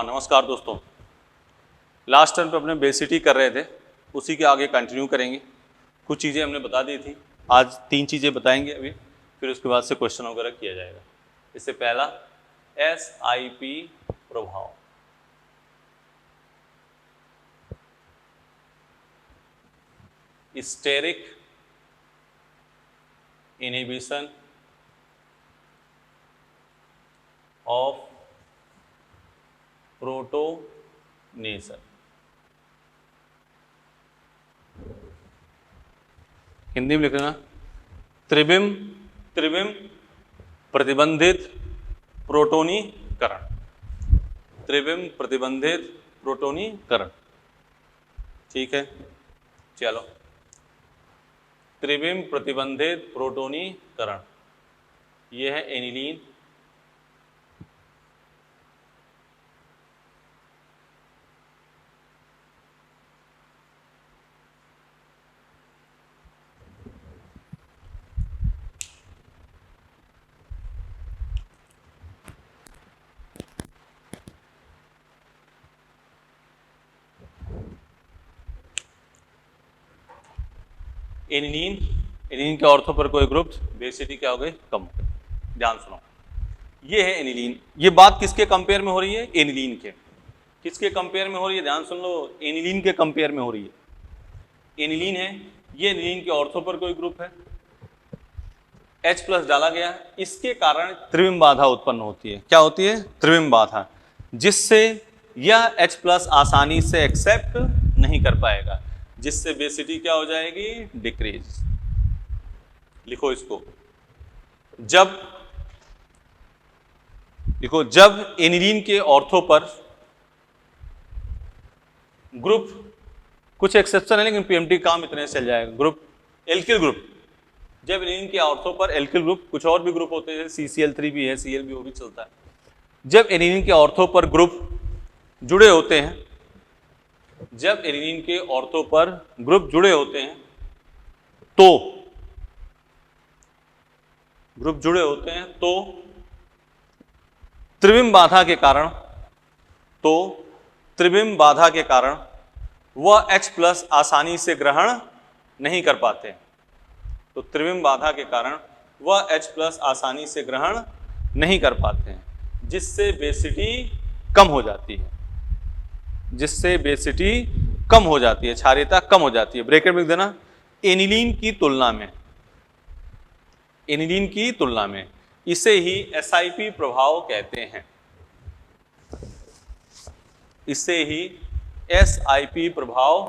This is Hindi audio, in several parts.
नमस्कार दोस्तों, लास्ट टर्म पे अपने बेसिटी कर रहे थे, उसी के आगे कंटिन्यू करेंगे। कुछ चीज़ें हमने बता दी थी, आज 3 चीज़ें बताएंगे अभी, फिर उसके बाद से क्वेश्चन वगैरह किया जाएगा। इससे पहला SIP प्रभाव। Steric inhibition of protonation. Hindi में लिख लेना, त्रिविम प्रतिबंधित प्रोटोनीकरण। त्रिविम प्रतिबंधित प्रोटोनीकरण, ठीक है। चलो, त्रिविम प्रतिबंधित प्रोटोनीकरण, यह है एनिलीन। एनिलीन के ऑर्थो पर कोई ग्रुप, बेसिटी क्या हो गई, कम हो गई। ध्यान सुनो, ये है एनिलीन। ये बात किसके कंपेयर में हो रही है? एनिलीन के। किसके कंपेयर में हो रही है? ध्यान सुन लो, एनिलीन के कंपेयर में हो रही है। एनिलीन है, ये एनिलीन के ऑर्थो पर कोई ग्रुप है, H+ डाला गया, इसके कारण त्रिविम बाधा उत्पन्न होती है। क्या होती है? त्रिविम बाधा, जिससे यह H+ आसानी से एक्सेप्ट नहीं कर पाएगा, जिससे बेसिटी क्या हो जाएगी, डिक्रीज। लिखो इसको, जब एनिलीन के ऑर्थो पर ग्रुप, कुछ एक्सेप्शन है लेकिन पीएमटी काम इतने चल जाएगा, ग्रुप एल्किल ग्रुप, जब एनिलीन के ऑर्थो पर एल्किल ग्रुप, कुछ और भी ग्रुप होते हैं, CCl3 भी है, Cl भी, वो भी चलता है। जब एनिलीन के ऑर्थो पर ग्रुप जुड़े होते हैं, जब एनिलीन के ऑर्थो पर ग्रुप जुड़े होते हैं तो त्रिविम बाधा के कारण वह H+ आसानी से ग्रहण नहीं कर पाते। तो त्रिविम बाधा के कारण वह H+ आसानी से ग्रहण नहीं कर पाते हैं, जिससे बेसिटी कम हो जाती है, क्षारीयता कम हो जाती है। ब्रैकेट में लिख देना, एनिलीन की तुलना में इसे ही SIP प्रभाव कहते हैं। इसे ही SIP प्रभाव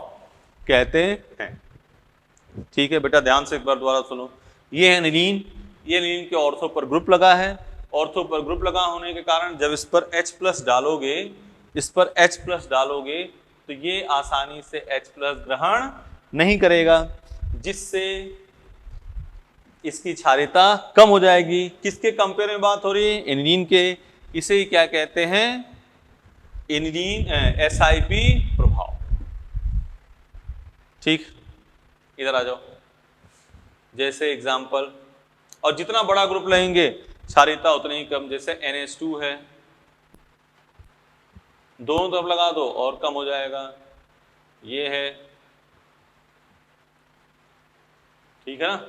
कहते हैं, ठीक है बेटा। ध्यान से एक बार दोबारा सुनो, ये है एनिलीन, ये एनिलीन के ऑर्थो पर ग्रुप लगा है। ऑर्थो पर ग्रुप लगा होने के कारण जब इस पर H+ डालोगे तो ये आसानी से H+ ग्रहण नहीं करेगा, जिससे इसकी क्षारीयता कम हो जाएगी। किसके कंपेयर में बात हो रही है? एनिलीन के। इसे ही क्या कहते हैं? एनिलीन SIP प्रभाव। ठीक, इधर आ जाओ। जैसे एग्जांपल, और जितना बड़ा ग्रुप लेंगे क्षारीयता उतनी ही कम। जैसे NH2 है, दोनों तरफ लगा दो और कम हो जाएगा। ये है, ठीक है ना,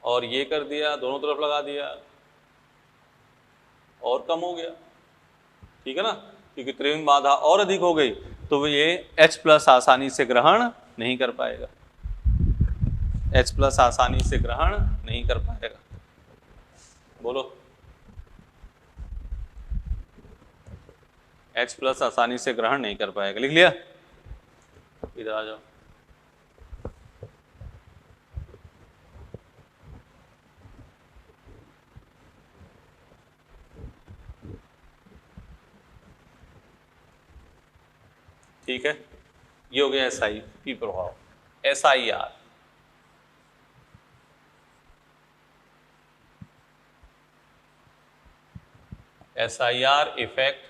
और ये कर दिया, दोनों तरफ लगा दिया और कम हो गया, ठीक है ना, क्योंकि त्रिविम बाधा और अधिक हो गई तो ये H+ आसानी से ग्रहण नहीं कर पाएगा, H+ आसानी से ग्रहण नहीं कर पाएगा। बोलो, H+ आसानी से ग्रहण नहीं कर पाएगा। लिख लिया? इधर आ जाओ। ठीक है, ये हो गया SIP प्रभाव। SIR, effect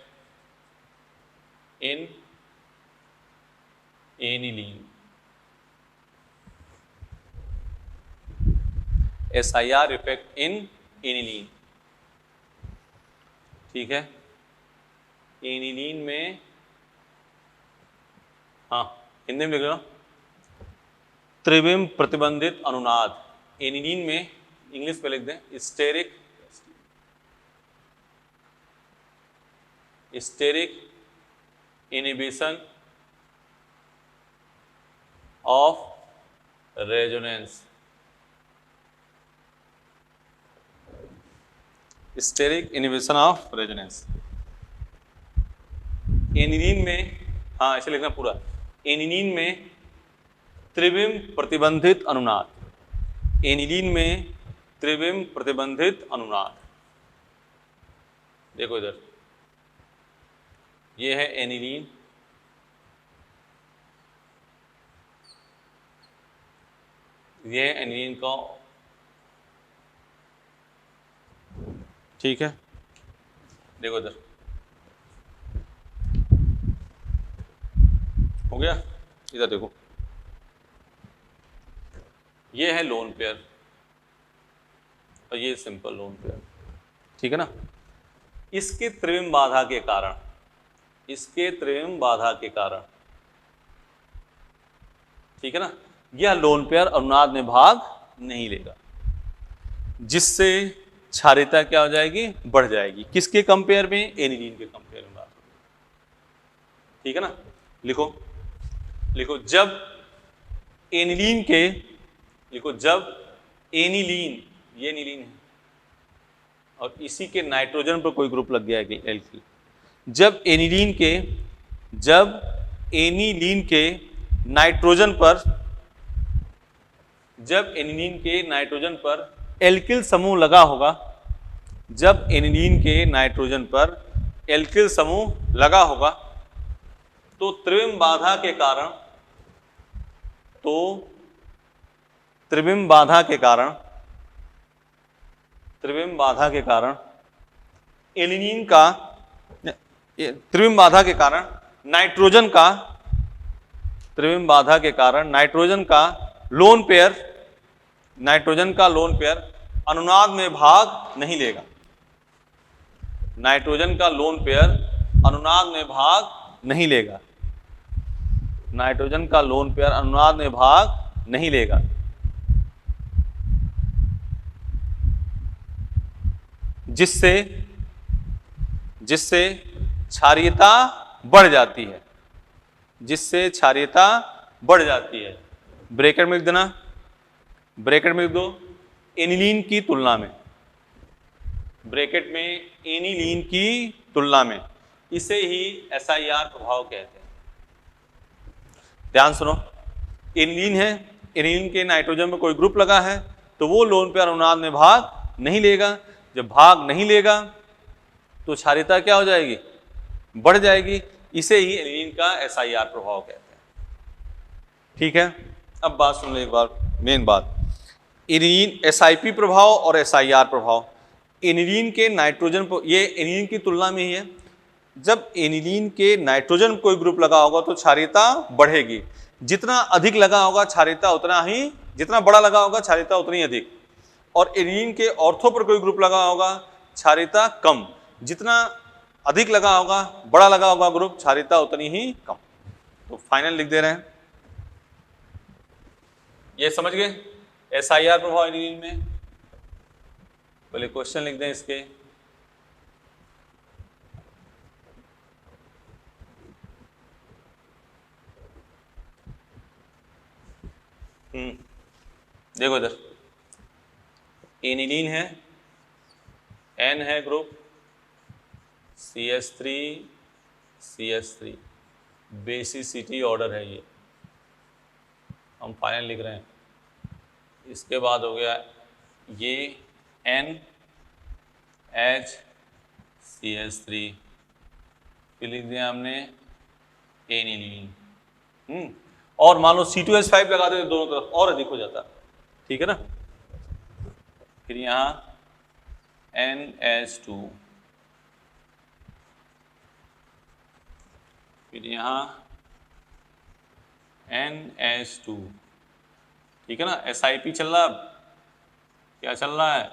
in aniline. SIR effect in aniline, ठीक है। एनिलीन में, हाँ हिंदी में लिख लो, त्रिविम प्रतिबंधित अनुनाद। एनिलीन में इंग्लिश पे लिख दें steric inhibition of resonance. Steric inhibition of resonance. Aniline में, हाँ ऐसे लिखना पूरा, एनिलीन में त्रिविम प्रतिबंधित अनुनाद। एनिलीन में त्रिविम प्रतिबंधित अनुनाद। देखो इधर, ये है एनिलीन, ये है एनिलीन का, ठीक है। देखो इधर हो गया, इधर देखो, ये है लोन पेयर और ये सिंपल लोन पेयर, ठीक है ना। इसके त्रिविम बाधा के कारण, इसके त्रिविम बाधा के कारण, ठीक है ना, यह लोन पेयर अनुनाद में भाग नहीं लेगा, जिससे क्षारीयता क्या हो जाएगी, बढ़ जाएगी। किसके कंपेयर में, एनिलीन के कंपेयर में, ठीक है ना। लिखो लिखो, जब एनिलीन के, लिखो जब एनिलीन, ये एनिलीन है और इसी के नाइट्रोजन पर कोई ग्रुप लग गया है एल्किल, जब एनिलीन के नाइट्रोजन पर, जब एनिलीन के नाइट्रोजन पर एल्किल समूह लगा होगा, जब एनिलीन के नाइट्रोजन पर एल्किल समूह लगा होगा, तो त्रिविम बाधा के कारण, तो त्रिविम बाधा के कारण, त्रिविम बाधा के कारण एनिलीन का, त्रिविम बाधा के कारण नाइट्रोजन का, त्रिविम बाधा के कारण नाइट्रोजन का लोन पेयर, नाइट्रोजन का लोन पेयर अनुनाद में भाग नहीं लेगा। नाइट्रोजन का लोन पेयर अनुनाद में भाग नहीं लेगा, नाइट्रोजन का लोन पेयर अनुनाद में भाग नहीं लेगा, जिससे जिससे क्षारीयता बढ़ जाती है, जिससे क्षारीयता बढ़ जाती है। ब्रैकेट में लिख देना, ब्रैकेट में लिख दो, एनिलीन की तुलना में, ब्रैकेट में एनिलीन की तुलना में, इसे ही SIR प्रभाव कहते हैं। ध्यान सुनो, एनिलीन है, एनिलीन के नाइट्रोजन में कोई ग्रुप लगा है, तो वो लोन पेयर अनुनाद में भाग नहीं लेगा। जब भाग नहीं लेगा तो क्षारीयता क्या हो जाएगी, बढ़ जाएगी। इसे ही एनिलीन का SIR प्रभाव कहते हैं, ठीक है। अब बात सुन लो एक बार, मेन बात, एनिलीन SIP प्रभाव और SIR प्रभाव। एनिलीन के नाइट्रोजन पर, ये एनिलीन की तुलना में ही है, जब एनिलीन के नाइट्रोजन कोई ग्रुप लगा होगा तो क्षारीयता बढ़ेगी। जितना अधिक लगा होगा क्षारीयता उतना ही, जितना बड़ा लगा होगा क्षारीयता उतनी अधिक। और एनिलीन के ऑर्थो पर कोई ग्रुप लगा होगा क्षारीयता कम, जितना अधिक लगा होगा, बड़ा लगा होगा ग्रुप, क्षारीयता उतनी ही कम। तो फाइनल लिख दे रहे हैं, ये समझ गए SIR प्रभाव एनिलीन में। पहले क्वेश्चन लिख दें इसके, देखो इधर एनिलीन है, N है ग्रुप, CH3 बेसिसिटी ऑर्डर है, ये हम फाइनल लिख रहे हैं। इसके बाद हो गया ये NHCH3, फिर लिख दिया हमने एनिलीन। और मान लो C2H5 लगा देते दोनों तरफ, और अधिक हो जाता, ठीक है ना। फिर यहाँ NH2, फिर यहाँ NH2, ठीक है ना। SIP चल रहा है, क्या चल रहा है,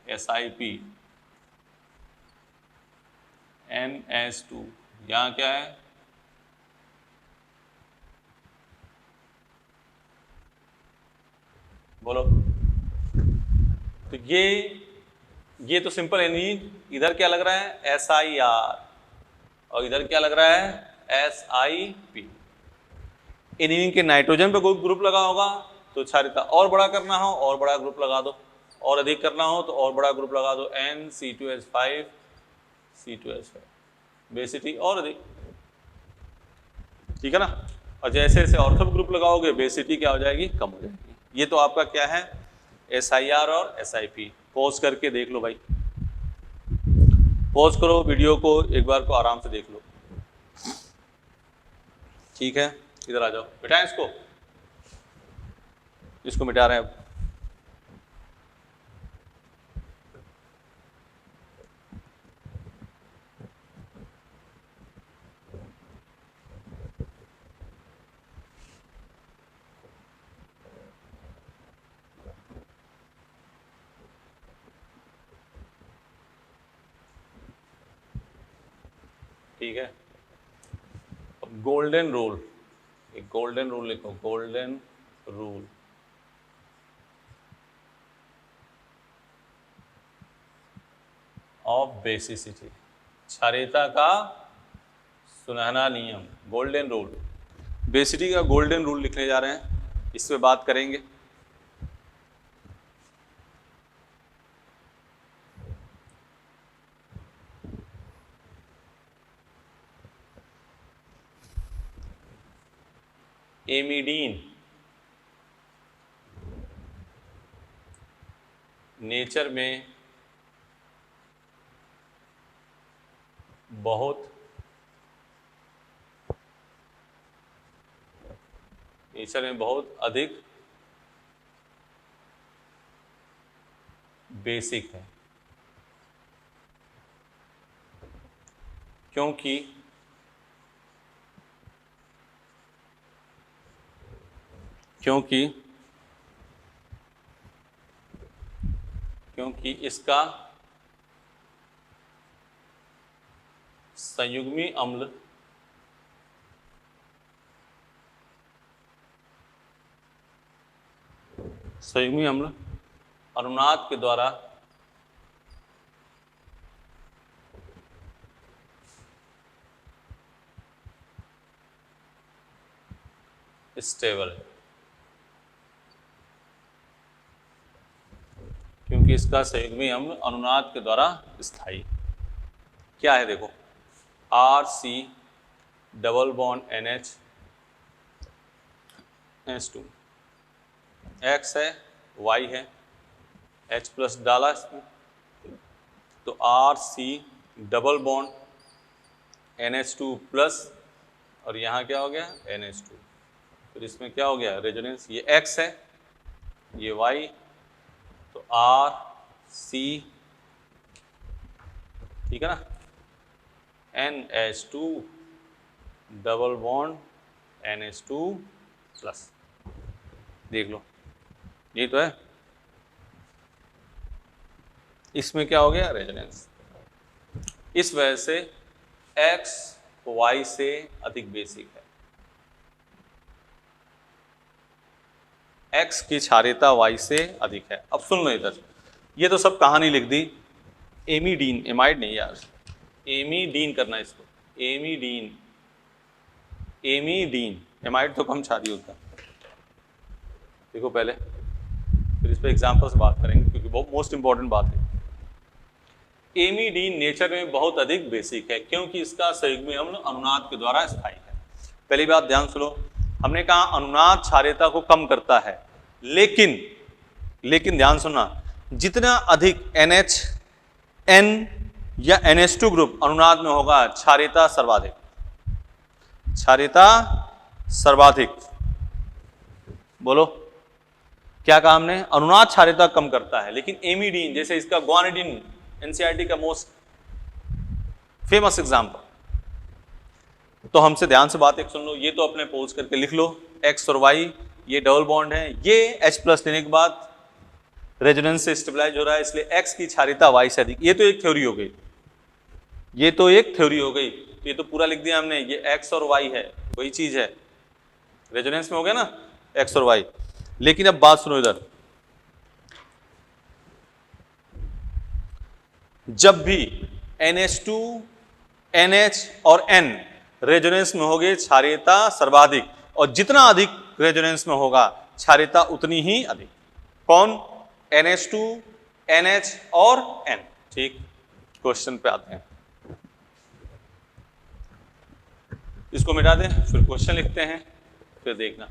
SIP NH2। यहाँ क्या है, बोलो। तो ये तो सिंपल एनिलीन, इधर क्या लग रहा है SIR और इधर क्या लग रहा है SIP। एनिलीन के नाइट्रोजन पे कोई ग्रुप लगा होगा तो क्षारीयता और बड़ा करना हो और बड़ा ग्रुप लगा दो, और अधिक करना हो तो और बड़ा ग्रुप लगा दो, NC2H5 C2H5, बेसिटी और अधिक, ठीक है ना। और जैसे जैसे ऑर्थो ग्रुप लगाओगे बेसिटी क्या हो जाएगी, कम हो जाएगी। ये तो आपका क्या है SIR और SIP। पॉज करके देख लो भाई, पॉज करो वीडियो को, एक बार को आराम से देख लो, ठीक है। इधर आ जाओ, मिटाएं इसको मिटा रहे हैं अब। ठीक है, अब गोल्डन रूल, एक गोल्डन रूल लिखो, गोल्डन रूल। ऑफ बेसिसिटी, क्षारीयता का सुनहरा नियम, गोल्डन रूल। बेसिसिटी का गोल्डन रूल लिखने जा रहे हैं, इस पे बात करेंगे। एमिडीन नेचर में बहुत अधिक बेसिक है, क्योंकि इसका संयुग्मी अम्ल अनुनाद के द्वारा स्टेबल है, क्योंकि इसका संयुग्मी अम्ल अनुनाद के द्वारा स्थायी। क्या है देखो, RC double bond NH2, X है Y है, H प्लस डाला इसमें, तो RC double bond NH2 plus, और यहाँ क्या हो गया NH2, फिर इसमें क्या हो गया रेजोनेंस, ये X है ये Y, तो RC, ठीक है ना, NH2 double bond NH2 plus, देख लो ये तो है। इसमें क्या हो गया रेजोनेंस, इस वजह से X Y से अधिक बेसिक है, X की क्षारीयता Y से अधिक है। अब सुन लो इधर, ये तो सब कहानी लिख दी, एमिडीन, एमाइड नहीं यार, एमिडीन करना है इसको, एमिडीन, एमाइड तो कम क्षारीय होता है। देखो पहले, फिर इस पे एग्जाम्पल से बात करेंगे क्योंकि बहुत मोस्ट इंपॉर्टेंट बात है। एमिडीन नेचर में बहुत अधिक बेसिक है, क्योंकि इसका संयुग्मी अम्ल अनुनाद के द्वारा स्थायी है। पहली बात ध्यान सुनो, हमने कहा अनुनाद क्षारीयता को कम करता है, लेकिन ध्यान सुनना, जितना अधिक NHN या NH2 ग्रुप अनुनाद में होगा क्षारीयता सर्वाधिक, बोलो क्या कहा हमने, अनुनाद क्षारीयता कम करता है। लेकिन एमिडीन, जैसे इसका ग्वानिडीन, NCERT का मोस्ट फेमस एग्जाम्पल, तो हमसे ध्यान से बात एक सुन लो, ये तो अपने पोज करके लिख लो, X और Y ये डबल बॉन्ड है, ये H प्लस लेने के बाद रेजोनेंस से स्टेबलाइज हो रहा है, इसलिए X की क्षारीयता Y से अधिक। ये तो एक थ्योरी हो गई, ये तो पूरा लिख दिया हमने, ये एक्स और वाई है, वही चीज है, रेजोनेंस में हो गया ना एक्स और वाई। लेकिन अब बात सुनो इधर, जब भी NH2 NH और N रेजोनेंस में होगे क्षारीयता सर्वाधिक, और जितना अधिक रेजोनेंस में होगा क्षारीयता उतनी ही अधिक। कौन? NH2 NH और N। ठीक, क्वेश्चन पे आते हैं, इसको मिटा दें फिर क्वेश्चन लिखते हैं, फिर देखना।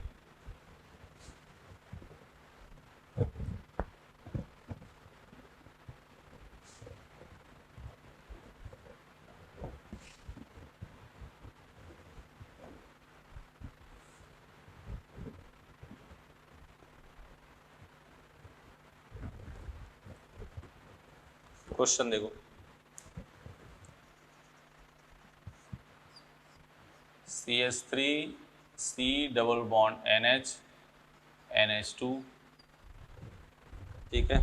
क्वेश्चन देखो, CH3 C double bond NH NH2, ठीक है।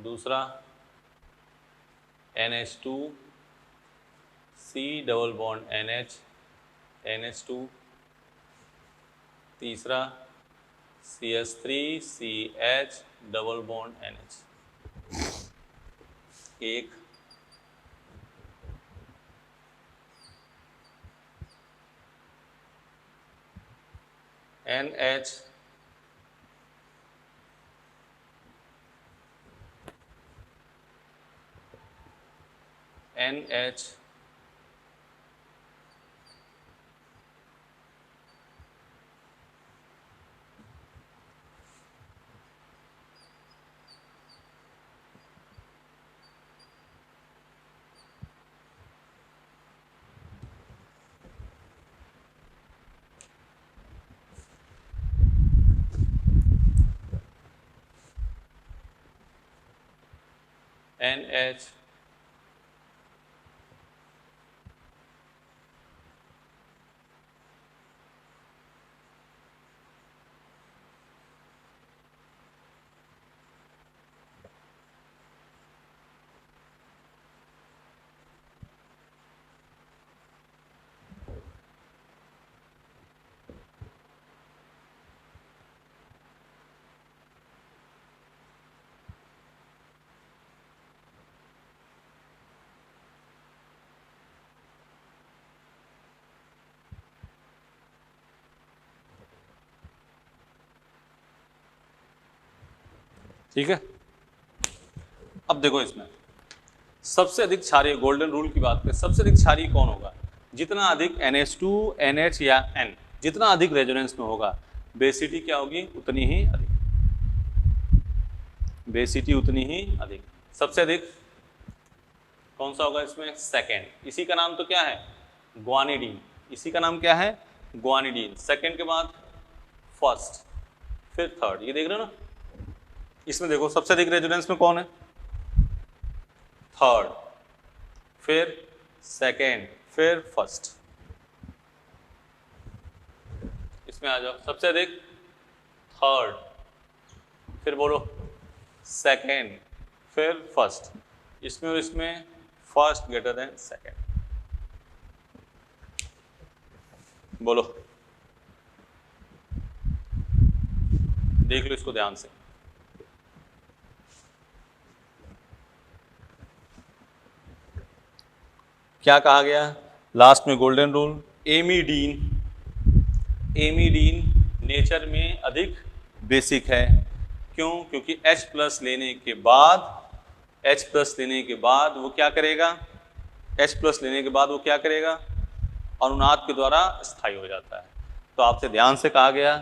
दूसरा NH2 C double bond NH NH2। तीसरा CH3 CH double bond NH। एक NH NH NH ठीक है। अब देखो इसमें सबसे अधिक क्षारीय, गोल्डन रूल की बात करें, सबसे अधिक क्षारीय कौन होगा? जितना अधिक NH2 NH या N, जितना अधिक रेजोनेंस में होगा बेसिटी क्या होगी? उतनी ही अधिक, बेसिटी उतनी ही अधिक। सबसे अधिक कौन सा होगा इसमें? सेकेंड। इसी का नाम तो क्या है? ग्वानिडीन। इसी का नाम क्या है? ग्वानिडीन। सेकेंड के बाद फर्स्ट, फिर थर्ड। ये देख रहे हो ना, इसमें देखो सबसे अधिक रेजोनेंस में कौन है? थर्ड, फिर सेकेंड, फिर फर्स्ट। इसमें आ जाओ, सबसे अधिक थर्ड, फिर बोलो सेकेंड, फिर फर्स्ट। इसमें और इसमें फर्स्ट ग्रेटर देन सेकेंड। बोलो, देख लो इसको ध्यान से। क्या कहा गया लास्ट में? Golden rule. Amidine, amidine nature में अधिक बेसिक है। क्यों? क्योंकि H प्लस लेने के बाद, H प्लस लेने के बाद वो क्या करेगा? H प्लस लेने के बाद वो क्या करेगा? अनुनाद के द्वारा स्थायी हो जाता है। तो आपसे ध्यान से कहा गया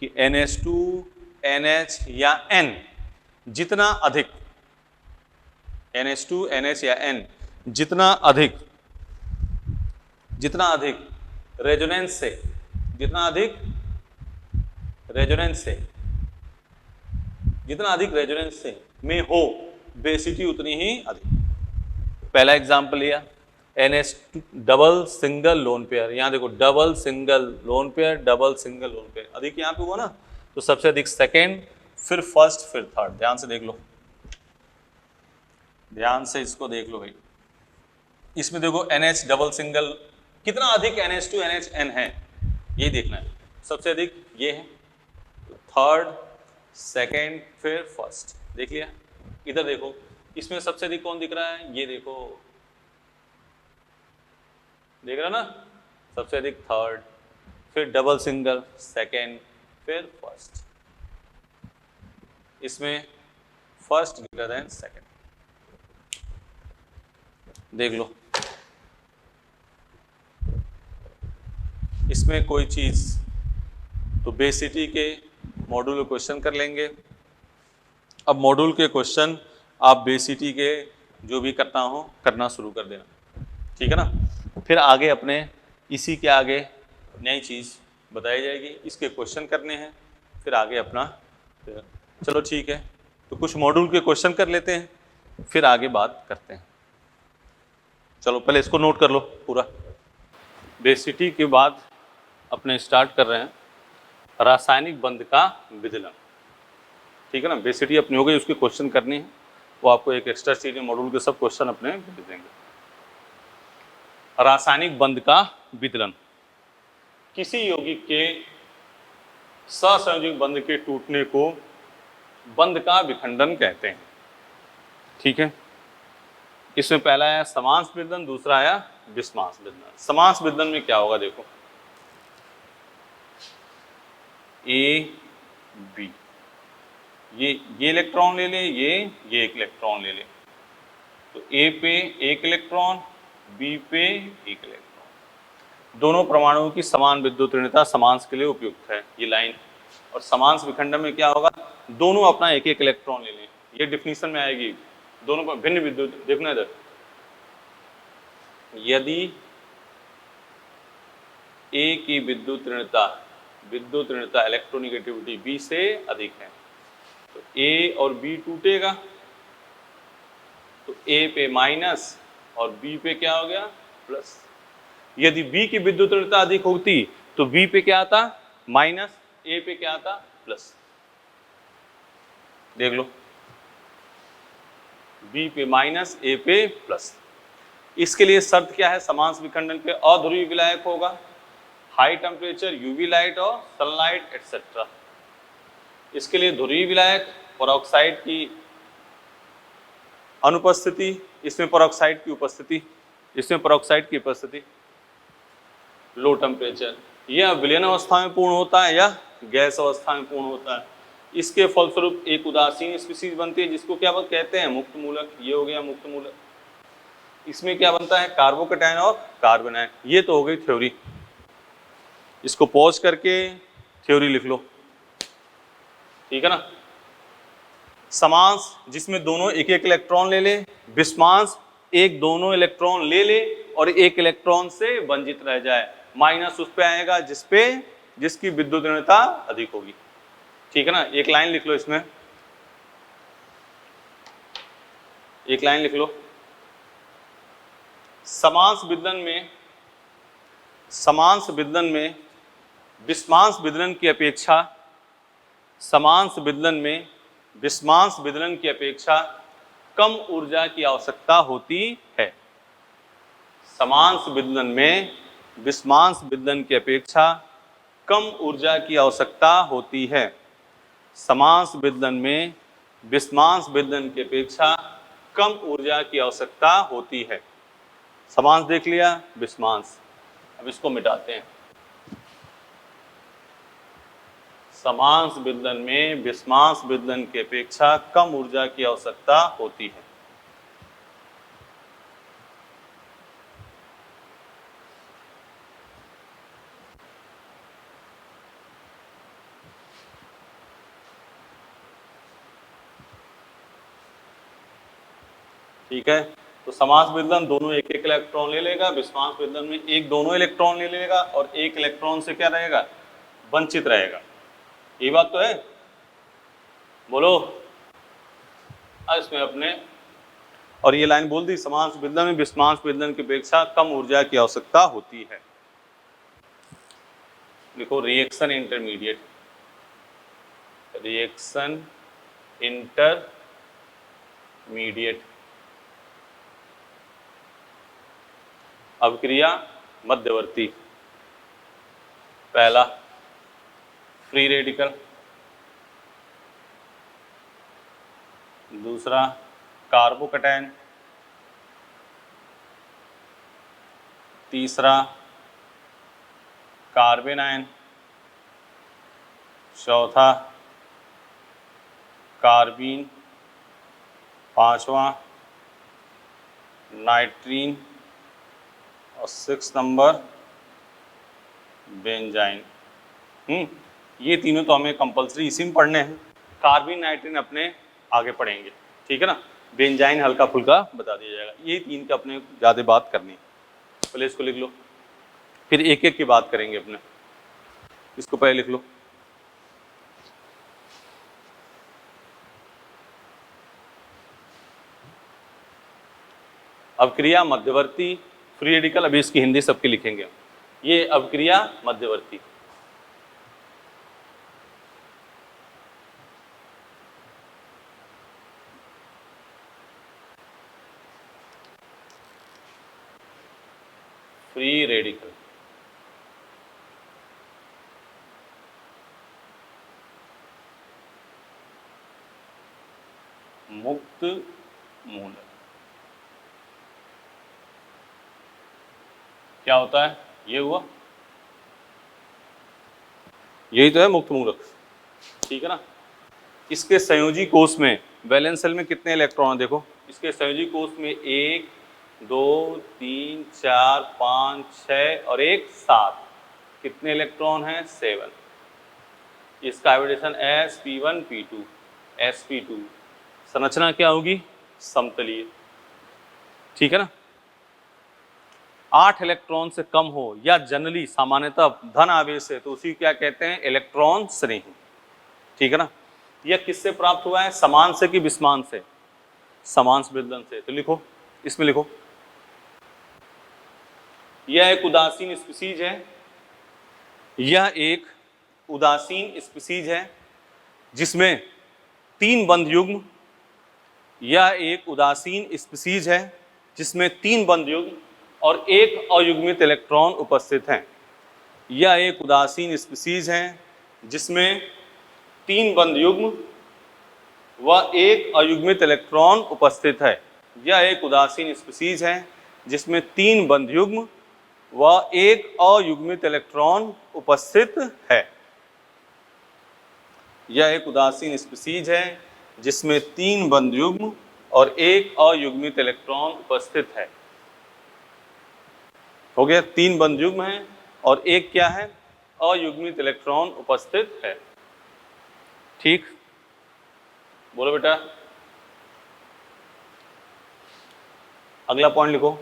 कि NH2 NH या N जितना अधिक, NH2 NH या N जितना अधिक रेजोनेंस से, जितना अधिक रेजोनेंस से में हो बेसिटी उतनी ही अधिक। पहला एग्जांपल लिया NH2 double single lone pair. यहां देखो double single lone pair, double single lone pair, अधिक यहां पे हुआ ना, तो सबसे अधिक सेकेंड, फिर फर्स्ट, फिर थर्ड। ध्यान से देख लो, ध्यान से इसको देख लो भाई, इसमें देखो NH डबल सिंगल कितना अधिक NH2 NHN है ये देखना है। सबसे अधिक ये है, थर्ड, सेकेंड, फिर फर्स्ट, देख लिया। इधर देखो इसमें सबसे अधिक कौन दिख रहा है, ये देखो, देख रहा ना, सबसे अधिक थर्ड, फिर डबल सिंगल सेकेंड, फिर फर्स्ट। इसमें फर्स्ट ग्रेटर देन सेकेंड, देख लो। इसमें कोई चीज तो बेसिटी के मॉड्यूल क्वेश्चन कर लेंगे। अब मॉड्यूल के क्वेश्चन आप बेसिटी के जो भी करना हो करना शुरू कर देना, ठीक है ना। फिर आगे अपने इसी के आगे नई चीज़ बताई जाएगी, इसके क्वेश्चन करने हैं, फिर आगे अपना। चलो ठीक है, तो कुछ मॉड्यूल के क्वेश्चन कर लेते हैं, फिर आगे बात करते हैं। चलो पहले इसको नोट कर लो पूरा। बेसिटी के बाद अपने स्टार्ट कर रहे हैं रासायनिक बंध का विदलन, ठीक है ना। बेसिटी अपनी हो गई, उसके क्वेश्चन करने हैं, वो आपको एक एक्स्ट्रा सीरीज मॉड्यूल के सब क्वेश्चन अपने दे देंगे। रासायनिक बंध का विदलन, किसी यौगिक के सहसंयोजक बंध के टूटने को बंध का विखंडन कहते हैं, ठीक है। इसमें पहला आया समांस विदलन, दूसरा आया विस्मांस विदलन। समांस विदलन में क्या होगा, देखो ए बी, ये इलेक्ट्रॉन ले ले, ये एक इलेक्ट्रॉन ले ले, तो ए पे एक इलेक्ट्रॉन, बी पे एक इलेक्ट्रॉन। दोनों परमाणुओं की समान विद्युत ऋणता समांस के लिए उपयुक्त है, ये लाइन। और समांस विखंडन में क्या होगा, दोनों अपना एक एक इलेक्ट्रॉन ले लें, ये डिफिनीशन में आएगी। दोनों पर भिन्न विद्युत, देखना इधर, यदि ए की विद्युत ऋणता इलेक्ट्रोनिगेटिविटी बी से अधिक है, तो ए और बी टूटेगा, तो ए पे माइनस और बी पे क्या हो गया प्लस। यदि बी की विद्युत ऋणता अधिक होती तो बी पे क्या आता माइनस, ए पे क्या आता प्लस, देख लो, बी पे माइनस ए पे प्लस। इसके लिए शर्त क्या है, समांस विखंडन के अध्रुवीय विलायक होगा, हाई टेम्परेचर, यूवी लाइट और सनलाइट एटसेट्रा। इसके लिए ध्रुवीय विलायक, पेरोक्साइड की अनुपस्थिति, इसमें पेरोक्साइड की उपस्थिति, इसमें पेरोक्साइड की उपस्थिति, लो टेम्परेचर, यह विलयन अवस्था में पूर्ण होता है या गैस अवस्था में पूर्ण होता है। इसके फलस्वरूप एक उदासीन स्पीशीज बनती है जिसको क्या कहते हैं, मुक्त मूलक। ये हो गया मुक्त मूलक। इसमें क्या बनता है, कार्बोकैटायन और कार्बोनायन। ये तो हो गई थ्योरी, इसको पॉज करके थ्योरी लिख लो, ठीक है ना। समांस जिसमें दोनों एक एक इलेक्ट्रॉन ले ले, विस्मांस एक दोनों इलेक्ट्रॉन ले ले और एक इलेक्ट्रॉन से वंचित रह जाए, माइनस उस पे आएगा जिसकी विद्युत ऋणता अधिक होगी, ठीक है ना। एक लाइन लिख लो, इसमें एक लाइन लिख लो, समांस विदलन में विस्मांस विदलन की अपेक्षा, समांस विदलन में विस्मांस विदलन की अपेक्षा कम ऊर्जा की आवश्यकता होती है। समांस विदलन में विस्मांस विदलन की अपेक्षा कम ऊर्जा की आवश्यकता होती है। समांस विदलन में विस्मांस विदलन की अपेक्षा कम ऊर्जा की आवश्यकता होती है। समांस देख लिया, विस्मांस, अब इसको मिटाते हैं। समांस विदलन में विस्मांस विदलन की अपेक्षा कम ऊर्जा की आवश्यकता होती है। ठीक है, तो समांस विदलन दोनों एक एक इलेक्ट्रॉन ले लेगा, विस्मांस विदलन में एक दोनों इलेक्ट्रॉन ले लेगा और एक इलेक्ट्रॉन से क्या रहेगा, वंचित रहेगा। ये बात तो है, बोलो। इसमें अपने और ये लाइन बोल दी, समांस विदलन में विस्मांस विदलन की अपेक्षा कम ऊर्जा की आवश्यकता होती है। देखो रिएक्शन इंटरमीडिएट, रिएक्शन इंटरमीडिएट, अभिक्रिया मध्यवर्ती, पहला फ्री रेडिकल, दूसरा कार्बोकैटायन, तीसरा कार्बन आयन, चौथा कार्बीन, पांचवा नाइट्रीन और 6 नंबर बेंजाइन। ये तीनों तो हमें कंपलसरी इसी में पढ़ने हैं। कार्बीन नाइट्रीन अपने आगे पढ़ेंगे, ठीक है ना। बेंजाइन हल्का फुल्का बता दिया जाएगा। ये तीन का अपने ज़्यादा बात करनी है, पहले इसको लिख लो, फिर एक एक की बात करेंगे अपने। इसको पहले लिख लो। अभिक्रिया मध्यवर्ती फ्री रेडिकल, अभी इसकी हिंदी सबकी लिखेंगे। ये अभिक्रिया मध्यवर्ती, फ्री रेडिकल, मुक्त मूलक। क्या होता है? ये हुआ, यही तो है मुक्त मूलक, ठीक है ना। इसके संयोजी कोष में वैलेंस शेल में कितने इलेक्ट्रॉन हैं? देखो इसके संयोजी कोष में 1 2 3 4 5 6 और 1 7। कितने इलेक्ट्रॉन हैं? 7। इसका हाइब्रिडेशन sp1p2 sp2। संरचना क्या होगी? समतलीय, ठीक है ना। 8 इलेक्ट्रॉन से कम हो या जनरली सामान्यतः धन आवेश है तो उसी क्या कहते हैं? इलेक्ट्रॉन श्रेणी, ठीक है ना। यह किससे प्राप्त हुआ है? समान से कि विषमान से? समान विदलन से। तो लिखो, इसमें लिखो, यह एक उदासीन स्पीसीज है, यह एक उदासीन स्पीसीज है जिसमें 3 बंध युग्म, यह एक उदासीन स्पीसीज है जिसमें 3 बंध युग्म और 1 अयुग्मित इलेक्ट्रॉन उपस्थित हैं। यह एक उदासीन स्पीसीज है जिसमें 3 बंध युग्म व 1 अयुग्मित इलेक्ट्रॉन उपस्थित है। यह एक उदासीन स्पीसीज है जिसमें 3 बंध युग्म व 1 अयुग्मित इलेक्ट्रॉन उपस्थित है। यह एक उदासीन स्पीसीज है जिसमें 3 बंध युग्म और 1 अयुग्मित इलेक्ट्रॉन उपस्थित है। हो गया, 3 बंध युग्म है और 1 क्या है? अयुग्मित इलेक्ट्रॉन उपस्थित है। ठीक, बोलो बेटा। अगला पॉइंट लिखो,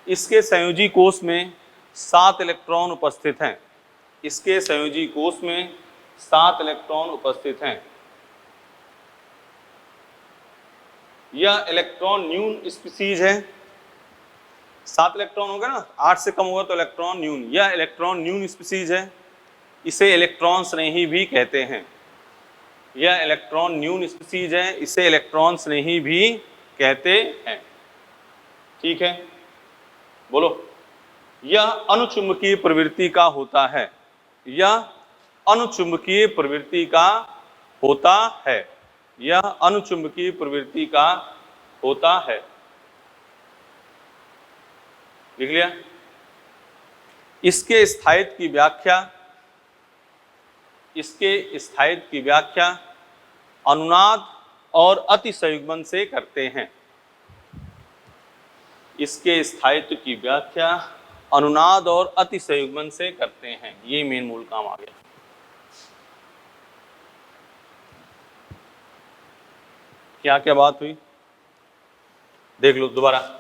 इसके संयोजी कोष में 7 इलेक्ट्रॉन उपस्थित हैं। इसके संयोजी कोष में 7 इलेक्ट्रॉन उपस्थित हैं। यह इलेक्ट्रॉन न्यून स्पीसीज है। 7 इलेक्ट्रॉन होगा ना, 8 से कम होगा तो इलेक्ट्रॉन न्यून। यह इलेक्ट्रॉन न्यून स्पीसीज है, इसे इलेक्ट्रॉन स्नेही भी कहते हैं। यह इलेक्ट्रॉन न्यून स्पीसीज है, इसे इलेक्ट्रॉन स्नेही भी कहते हैं, ठीक है। बोलो, यह अनुचुंबकीय प्रवृत्ति का होता है। यह अनुचुंबकीय प्रवृत्ति का होता है। यह अनुचुंबकीय प्रवृत्ति का होता है। लिख लिया। इसके स्थायित्व की व्याख्या, इसके स्थायित्व की व्याख्या अनुनाद और अतिसंयुग्मन से करते हैं। इसके स्थायित्व की व्याख्या अनुनाद और अतिसंयुग्मन से करते हैं। ये मेन मूल काम आ गया। क्या क्या बात हुई देख लो दोबारा।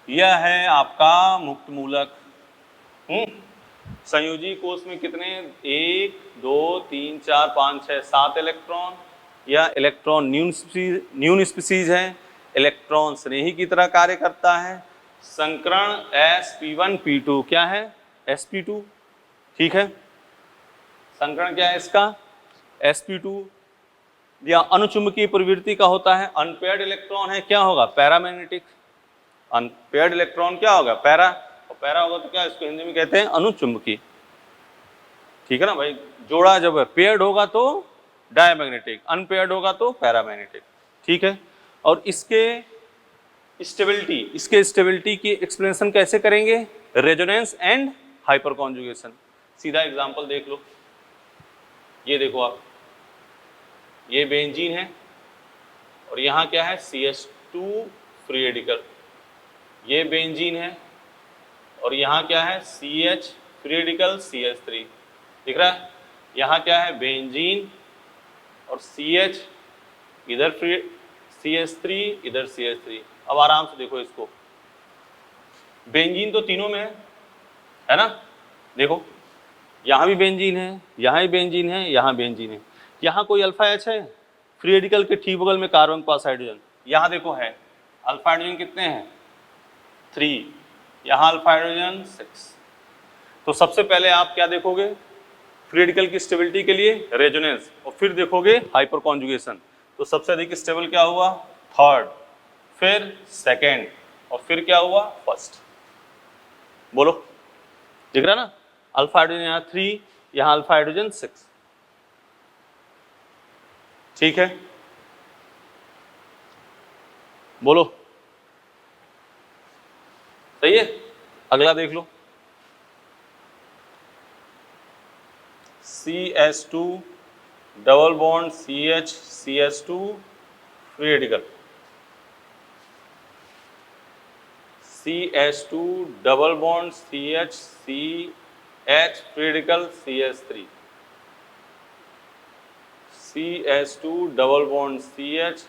यह है आपका मुक्त मूलक। संयोजी कोष में कितने? 1 2 3 4 5 6 7 इलेक्ट्रॉन। यह इलेक्ट्रॉन न्यून स्पीसीज है, इलेक्ट्रॉन स्नेही की तरह कार्य करता है। संकरण sp1p2 क्या है? sp2, ठीक है। संकरण क्या है इसका? sp2। या अनुचुंबकीय प्रवृत्ति का होता है, अनपेयर्ड इलेक्ट्रॉन है, क्या होगा? पैरामैग्नेटिक। अनपेयर्ड इलेक्ट्रॉन क्या होगा, पैरा, और पैरा होगा तो क्या, इसको हिंदी में कहते हैं अनुचुंबकी। ठीक है ना भाई, जोड़ा जब पेयर्ड होगा तो डायमैग्नेटिक, अनपेयर्ड होगा तो पैरामैग्नेटिक। ठीक है, और इसके स्टेबिलिटी की एक्सप्लेनेशन कैसे करेंगे, रेजोनेंस एंड हाइपर कॉन्जुगेशन। सीधा एग्जांपल देख लो, ये देखो आप, ये बेंजीन है और यहाँ क्या है, CH2 फ्री रेडिकल, ये बेंजीन है और यहाँ क्या है, CH फ्री रेडिकल CH3, दिख रहा है, यहाँ क्या है, बेंजीन और CH इधर फ्री, CH3 इधर CH3। अब आराम से देखो इसको, बेंजीन तो तीनों में है ना, देखो यहाँ भी बेंजीन है, यहाँ भी बेंजीन है, यहाँ बेंजीन है, यहाँ कोई अल्फा H है, फ्री रेडिकल के ठीक बगल में कार्बन के पास हाइड्रोजन, यहाँ देखो है, अल्फा हाइड्रोजन कितने हैं, 3, यहाँ अल्फा हाइड्रोजन 6। तो सबसे पहले आप क्या देखोगे, फ्री रेडिकल की स्टेबिलिटी के लिए रेजोनेंस, और फिर देखोगे हाइपर कॉन्जुगेशन। तो सबसे अधिक स्टेबल क्या हुआ, थर्ड, फिर सेकेंड, और फिर क्या हुआ, फर्स्ट। बोलो, दिख रहा ना, अल्फा हाइड्रोजन यहाँ 3, यहाँ अल्फा हाइड्रोजन 6। ठीक है, बोलो, सही है। अगला देख लो, CH2 double bond CH CH2 free radical, CH2 double bond CH CH free radical CH3, CH2 double bond CH,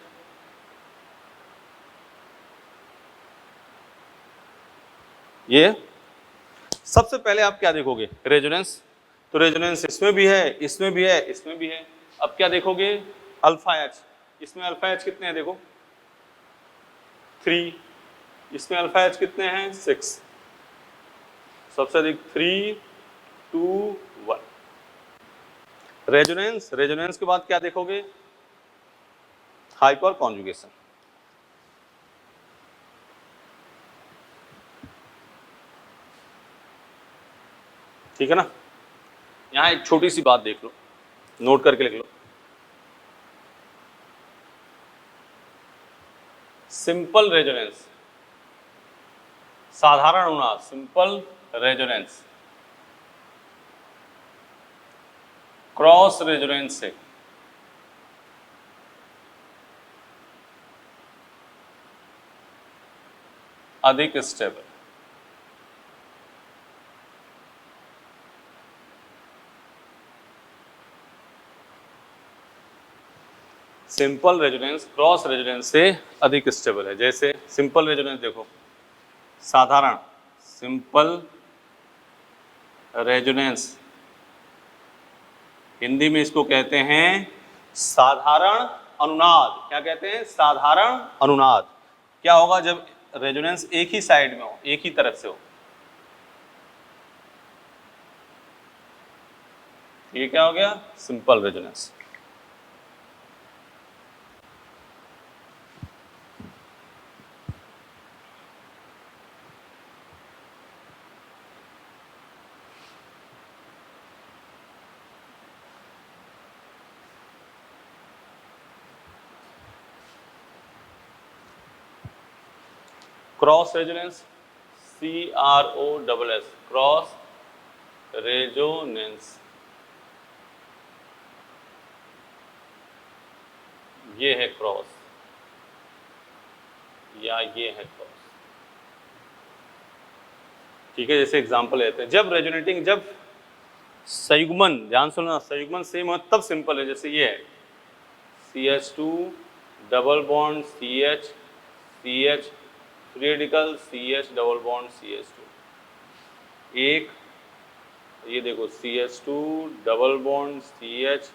ये सबसे पहले आप क्या देखोगे, रेजोनेंस। तो रेजोनेंस इसमें भी है, इसमें भी है, इसमें भी है। अब क्या देखोगे, अल्फा H, इसमें अल्फा H कितने हैं, देखो 3, इसमें अल्फा H कितने हैं, 6, सबसे अधिक 3, 2, 1। रेजोनेंस, रेजोनेंस के बाद क्या देखोगे, हाइपर कॉन्जुगेशन। ठीक है ना, यहां एक छोटी सी बात देख लो, नोट करके लिख लो, सिंपल रेजोनेंस, साधारण अनुनाद, सिंपल रेजोनेंस, क्रॉस रेजोनेंस से अधिक stable. Simple resonance cross resonance से अधिक स्टेबल है। जैसे सिंपल रेजोनेंस देखो, साधारण, सिंपल रेजोनेंस, हिंदी में इसको कहते हैं साधारण अनुनाद। क्या कहते हैं, साधारण अनुनाद। क्या होगा जब रेजोनेंस एक ही साइड में हो, एक ही तरफ से हो, ये क्या हो गया, simple resonance. Cross resonance, CROSS, cross resonance, ये है क्रॉस या ये है क्रॉस। ठीक है, जैसे एग्जांपल लेते हैं, जब रेजोनेटिंग, जब संयुग्मन, ध्यान सुनना, संयुग्मन सेम हो तब सिंपल है। जैसे ये है CH2 double bond CH CH free radical CH double bond CH2, एक ये देखो CH2 double bond CH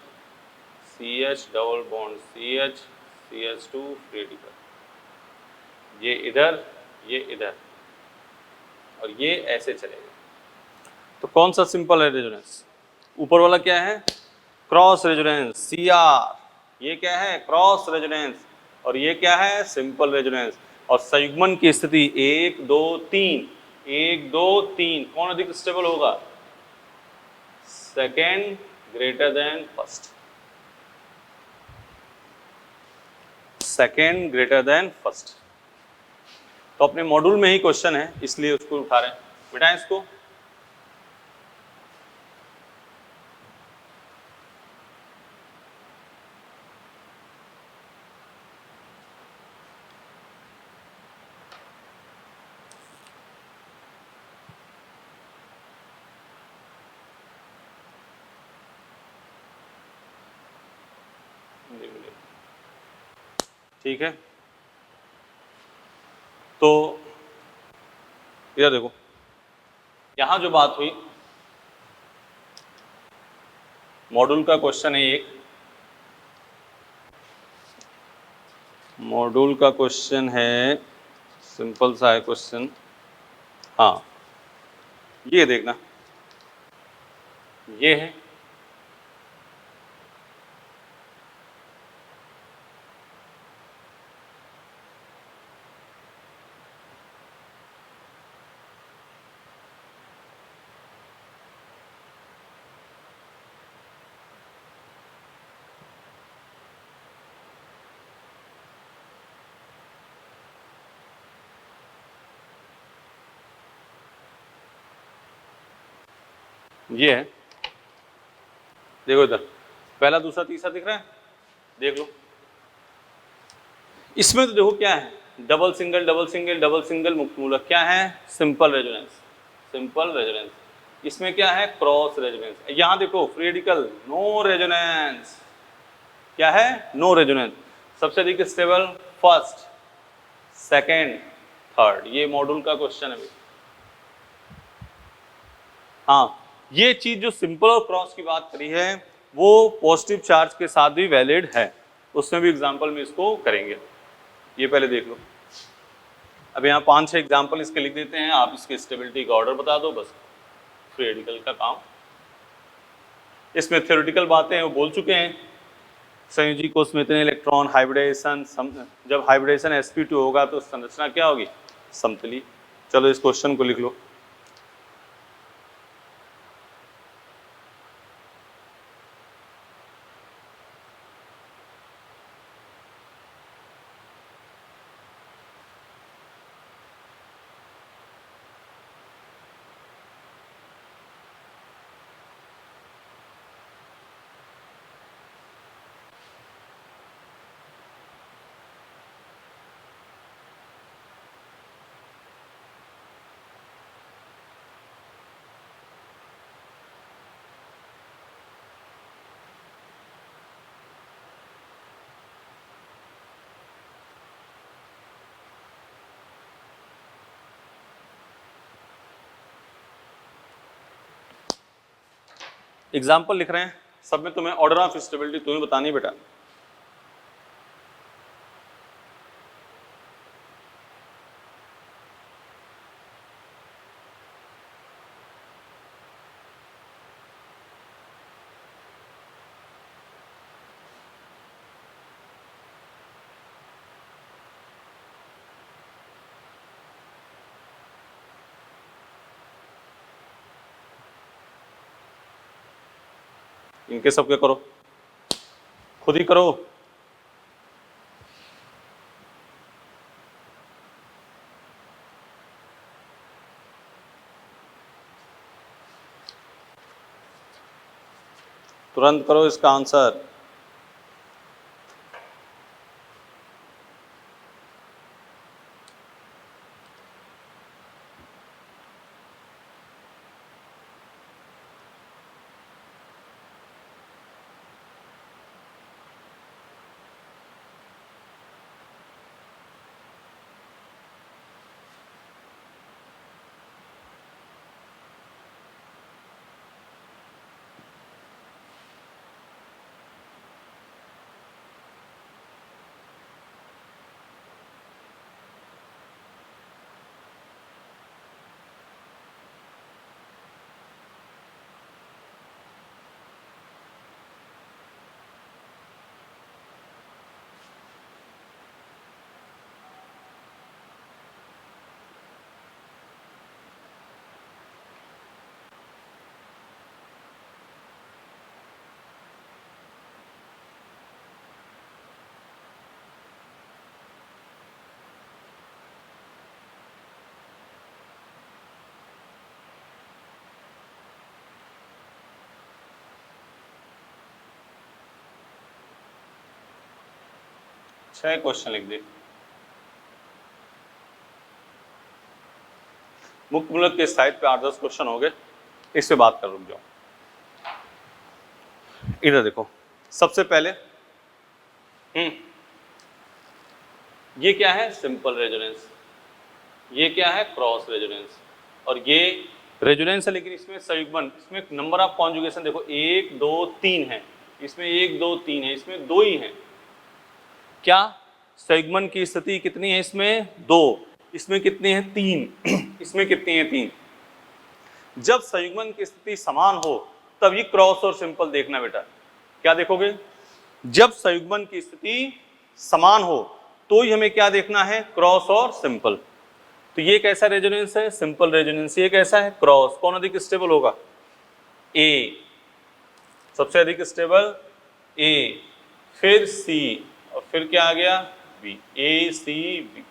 CH double bond CH CH2 free radical, ये इधर, ये इधर, और ये ऐसे चलेगा। तो कौन सा सिंपल है रेजोनेंस, ऊपर वाला क्या है, क्रॉस रेजोनेंस CR, ये क्या है, क्रॉस रेजोनेंस, और ये क्या है, सिंपल रेजोनेंस। और संयुग्मन की स्थिति 1 2 3, 1 2 3, कौन अधिक स्टेबल होगा? Second greater than first, second greater than first. तो अपने मॉड्यूल में ही क्वेश्चन है इसलिए उसको उठा रहे हैं, बिठाएं इसको। ठीक है, तो इधर देखो, यहां जो बात हुई, मॉड्यूल का क्वेश्चन है एक, मॉड्यूल का क्वेश्चन है, सिंपल सा है क्वेश्चन। हाँ, ये देखना, ये है ये है, देखो इधर पहला दूसरा तीसरा दिख रहा है, देख लो। इसमें तो देखो क्या है, double single double single double single मुक्त मूलक, क्या है? Simple resonance, simple resonance. इसमें क्या है? Cross resonance. यहां देखो फ्री रेडिकल, नो रेजोनेंस, क्या है? No resonance. सबसे अधिक स्टेबल फर्स्ट, सेकेंड, थर्ड। ये मॉड्यूल का क्वेश्चन है। हाँ, ये चीज जो सिंपल और क्रॉस की बात करी है वो पॉजिटिव चार्ज के साथ भी वैलिड है, उसमें भी एग्जांपल में इसको करेंगे। ये पहले देख लो। अब यहाँ 5-6 एग्जांपल इसके लिख देते हैं, आप इसके स्टेबिलिटी का ऑर्डर बता दो, बस फ्री रेडिकल का काम। इसमें थ्योरेटिकल बातें हैं वो बोल चुके हैं, संयोजी कोष में इतने इलेक्ट्रॉन, हाइब्रिडेशन, जब हाइब्रिडेशन sp2 होगा तो संरचना क्या होगी? समतली। चलो इस क्वेश्चन को लिख लो। एग्जाम्पल लिख रहे हैं, सब में तुम्हें ऑर्डर ऑफ स्टेबिलिटी तुम्हें बतानी बेटा। इनके सबके करो, खुद ही करो। तुरंत करो इसका आंसर। 6 क्वेश्चन लिख दिए। मुक्त मूलक के साइड पे 8-10 क्वेश्चन हो गए, इस पे बात कर रुक जाओ। इधर देखो, सबसे पहले ये क्या है? Simple resonance. ये क्या है? Cross resonance. और ये रेजोनेंस है, लेकिन इसमें संयुग्मन, इसमें नंबर ऑफ कॉन्जुगेशन देखो 1 2 3 है, इसमें 1 2 3 है, इसमें 2 ही है। क्या संयुग्मन की स्थिति कितनी है? इसमें 2, इसमें कितनी है? 3 इसमें कितनी है? 3। जब संयुग्मन की स्थिति समान हो तब ये क्रॉस और सिंपल देखना बेटा। क्या देखोगे? जब संयुग्मन की स्थिति समान हो तो ही हमें क्या देखना है? क्रॉस और सिंपल। तो ये कैसा रेजोनेंस है? Simple resonance. ये कैसा है? क्रॉस। कौन अधिक स्टेबल होगा? ए, सबसे अधिक स्टेबल ए, फिर सी, और फिर क्या आ गया? बी। ए सी बी।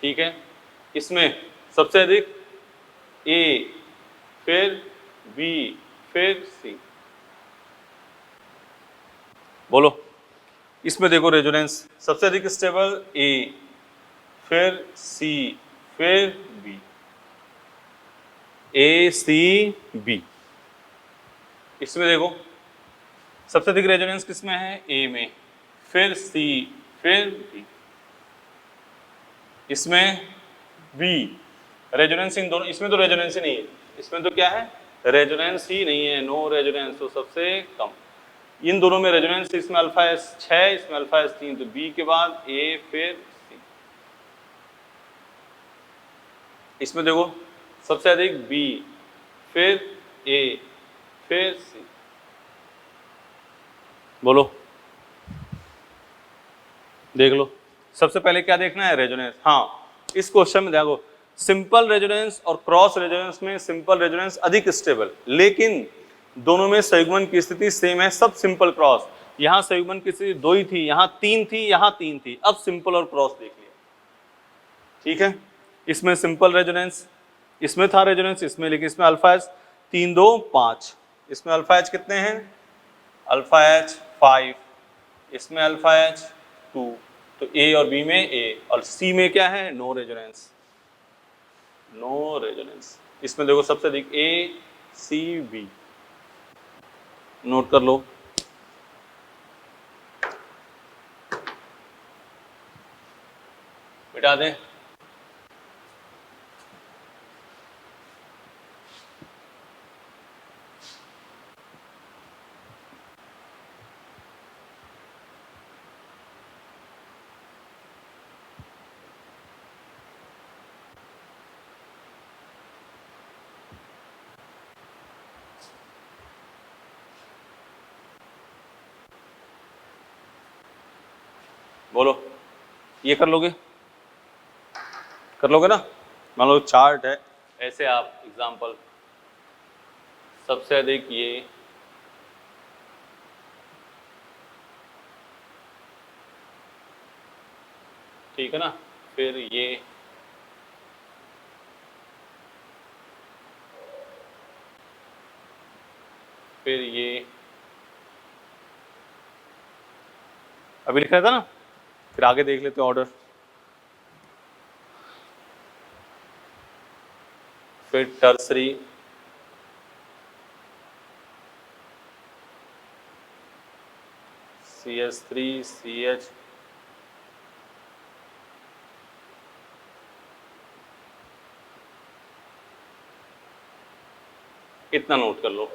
ठीक है, इसमें सबसे अधिक ए, फिर बी, फिर सी। बोलो, इसमें देखो रेजोनेंस सबसे अधिक स्टेबल ए, फिर सी, फिर बी। ए सी बी। इसमें देखो सबसे अधिक रेजोनेंस किसमें है? ए में, फिर सी, फिर बी। इसमें बी। रेजोनेंस इन दोनों, इसमें तो रेजोनेंस ही नहीं है, इसमें तो क्या है? रेजोनेंस ही नहीं है, नो रेजोनेंस, तो सबसे कम। इन दोनों में रेजोनेंस, इसमें अल्फा एस 6, इसमें अल्फा एस 3, तो बी के बाद ए, फिर सी। इसमें देखो सबसे अधिक बी, फिर ए, फिर सी। बोलो, देख लो। सबसे पहले क्या देखना है? रेजोनेंस। हाँ, इस क्वेश्चन में देखो सिंपल रेजोनेंस और क्रॉस रेजोनेंस में सिंपल रेजोनेंस अधिक स्टेबल, लेकिन दोनों में संयुग्मन की स्थिति सेम है। सब सिंपल क्रॉस, यहाँ संयुग्मन की स्थिति 2 ही थी, यहाँ 3 थी, यहाँ 3 थी, अब सिंपल और क्रॉस देख लिया। ठीक है, इसमें सिंपल रेजोनेंस, इसमें था रेजोनेंस, इसमें, लेकिन इसमें अल्फा एच 3 2 5, इसमें अल्फा एच कितने हैं? अल्फा एच 5, इसमें अल्फा एच 2, तो ए और बी में ए, और सी में क्या है? No resonance, no resonance. इसमें देखो सबसे अधिक ए सी बी। नोट कर लो। मिटा दें। बोलो, ये कर लोगे? कर लोगे ना? मान लो चार्ट है ऐसे, आप एग्जांपल सबसे अधिक ये, ठीक है ना, फिर ये, फिर ये, अभी लिख रहा था ना, फिर आगे देख लेते हैं ऑर्डर। फिर टर्सरी, CH3 CH, इतना नोट कर लो।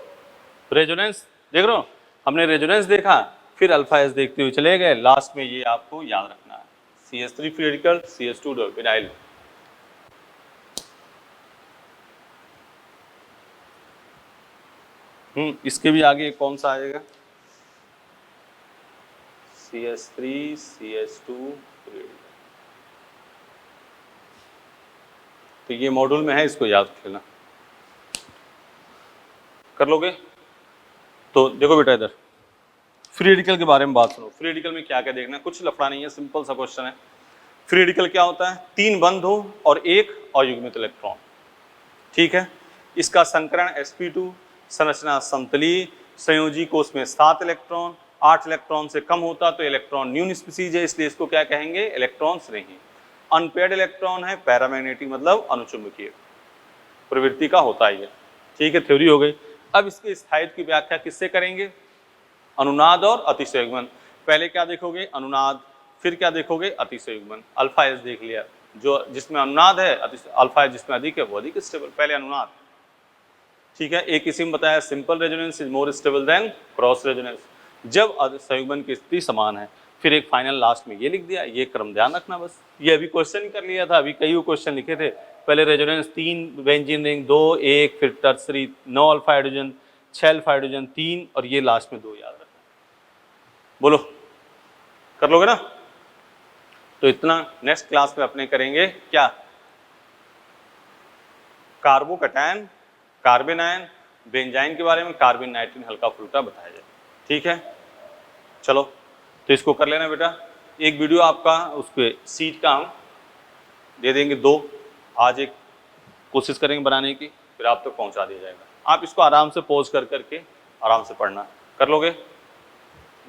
रेजोनेंस देख रहे हो, हमने रेजोनेंस देखा, फिर अल्फा एस देखते हुए चले गए, लास्ट में ये आपको याद रखना है, CH3 free radical, CH2 vinyl. इसके भी आगे कौन सा आएगा? CH3 CH2 free radical. तो ये मॉड्यूल में है, इसको याद रख लेना। कर लोगे? तो देखो बेटा, इधर फ्री रेडिकल के बारे में बात सुनो। फ्री रेडिकल में क्या क्या देखना है, कुछ लफड़ा नहीं है, सिंपल सा क्वेश्चन है। फ्री रेडिकल क्या होता है? 3 बंध हो और 1 अयुग्मित इलेक्ट्रॉन। ठीक है, इसका संकरण sp2, संरचना समतलीय, संयोजी कोष में 7 इलेक्ट्रॉन, 8 इलेक्ट्रॉन से कम होता तो इलेक्ट्रॉन न्यून स्पीसीज है, इसलिए इसको क्या कहेंगे, इलेक्ट्रॉन्स नहीं। अनपेयर्ड इलेक्ट्रॉन है, पैरामैग्नेटिक मतलब अनुचुंबकीय प्रवृत्ति का होता ही है। ठीक है, थ्योरी हो गई। अब इसके स्थायित्व की व्याख्या किससे करेंगे, अनुनाद और अतिशयोगमन। पहले क्या देखोगे, अनुनाद, फिर क्या देखोगे, अतिशयोगमन। अल्फा एस देख लिया, जो जिसमें अनुनाद है, अल्फा एस जिसमें अधिक है वो अधिक स्टेबल। पहले अनुनाद, ठीक है। एक किसी में बताया simple resonance is more stable then cross resonance, जब संयुग्मन की स्थिति समान है। फिर एक फाइनल लास्ट में ये लिख दिया, ये क्रम ध्यान रखना बस। ये अभी क्वेश्चन ही कर लिया था, अभी कई क्वेश्चन लिखे थे। पहले रेजोनेंस 3 बेंजीन रिंग 2 1, फिर tertiary 9 alpha hydrogen 6 alpha hydrogen 3 और ये लास्ट में 2 याद रखना। बोलो कर लोगे ना। तो इतना नेक्स्ट क्लास में अपने करेंगे क्या, कार्बोकैटायन, कार्बन आयन, बेंजाइन के बारे में, कार्बन नाइट्रिन हल्का फुल्का बताया जाए। ठीक है, चलो तो इसको कर लेना बेटा। एक वीडियो आपका उसके सीट का हम दे देंगे 2, आज एक कोशिश करेंगे बनाने की, फिर आप तक पहुंचा दिया जाएगा। आप इसको आराम से पॉज कर करके आराम से पढ़ना, कर लोगे,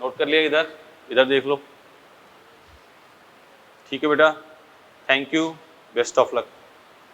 नोट कर लिया, इधर इधर देख लो। ठीक है बेटा, thank you, best of luck.